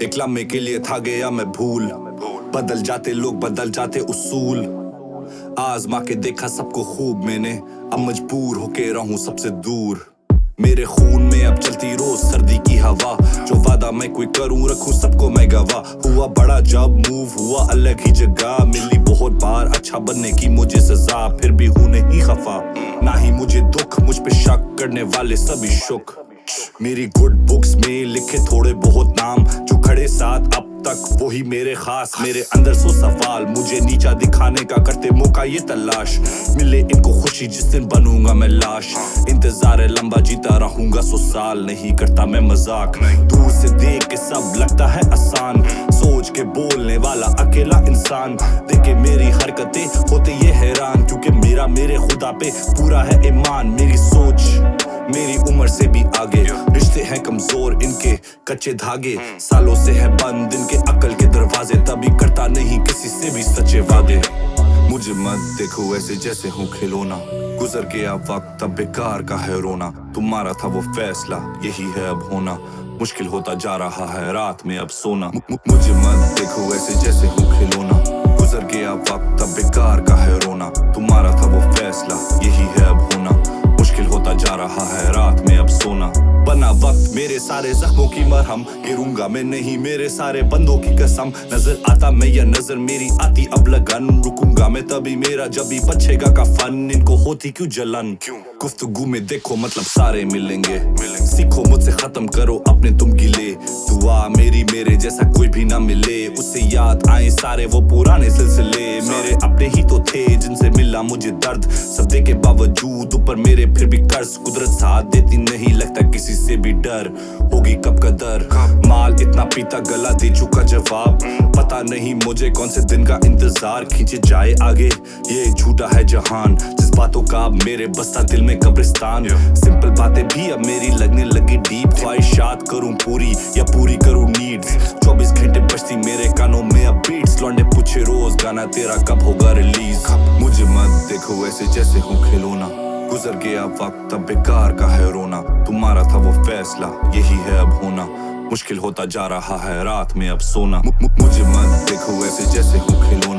एक लम्हे के लिए था गया मैं भूल, बदल जाते लोग बदल जाते उसूल। आजमा के देखा सबको खूब मैंने, अब मजबूर होके रहूं सबसे दूर। मेरे खून में अब चलती रोज सर्दी की हवा, जो वादा मैं कोई करूं रखूं सबको मैं गवा। हुआ बड़ा जब मूव हुआ अलग ही जगह, मिली बहुत बार अच्छा बनने की मुझे सजा, फिर भी हूं नहीं खफा ना ही मुझे दुख, मुझ पे शक करने वाले सभी शुक। मेरी गुड बुक्स में लिखे थोड़े बहुत नाम, जो खड़े साथ अब तक वही मेरे खास। मेरे अंदर सो सवाल मुझे नीचा दिखाने का, करते मौका ये तलाश। मिले इनको खुशी जिस दिन बनूंगा मैं लाश, इंतजार है लंबा जीता रहूंगा 100 साल। नहीं करता मैं मजाक, दूर से देख के सब लगता है आसान, सोच के बोलने वाला अकेला इंसान। देखे मेरी हरकतें होते ये हैरान, क्योंकि मेरा मेरे खुदा पे पूरा है ईमान। मेरी सोच मेरी उम्र से भी आगे, रिश्ते हैं कमजोर इनके कच्चे धागे, सालों से है बंद इनके अकल के दरवाजे, तभी करता नहीं किसी से भी सच्चे वादे। मुझे मत देखो ऐसे जैसे हूँ खिलौना, गुजर गया वक्त अब बेकार का है रोना। तुम्हारा था वो फैसला यही है अब होना, मुश्किल होता जा रहा है रात में अब सोना। मुझे मत देखो ऐसे जैसे हूँ खिलौना, गुजर गया वक्त अब बेकार का है रोना। तुम्हारा था वो फैसला यही है अब होना, मुश्किल होता जा रहा है रात में अब सोना। बना वक्त मेरे सारे जख्मों की मरहम, गिरूंगा मैं नहीं मेरे सारे बंदों की कसम। नजर आता मैं या नजर मेरी आती अब लगन, रुकूंगा मैं तभी मेरा जब भी बचेगा कफन। इनको होती क्यों जलन, गुफ्तगू में देखो मतलब सारे मिलेंगे। सीखो मुझसे खत्म करो अपने तुम गिले, दुआ मेरी मेरे जैसा कोई भी ना मिले। उससे याद आए सारे वो पुराने सिलसिले, मेरे अपने ही तो थे जिनसे मिला मुझे दर्द। सब्दे के बावजूद ऊपर मेरे फिर भी कर्ज, कुदरत साथ देती नहीं लगता किसी से भी डर। होगी कब कदर, माल इतना पीता गला दे चुका जवाब। पता नहीं मुझे कौन से दिन का इंतजार, खींचे जाए आगे ये झूठा है जहान। बातों का अब मेरे बसता दिल में कब्रिस्तान, सिंपल बातें भी अब मेरी लगने लगी डीप। ख्वाहिशात करूं पूरी या पूरी करूं नीड्स, 24 घंटे बजती मेरे कानों में अब बीट्स। लौंडे पूछे रोज गाना तेरा कब होगा रिलीज। मुझे मत देखो ऐसे जैसे हूँ खिलौना, गुजर गया वक्त अब बेकार का है रोना। तुम्हारा था वो फैसला यही है अब होना, मुश्किल होता जा रहा है रात में अब सोना। मुझे मत देखो ऐसे जैसे हूँ खिलौना,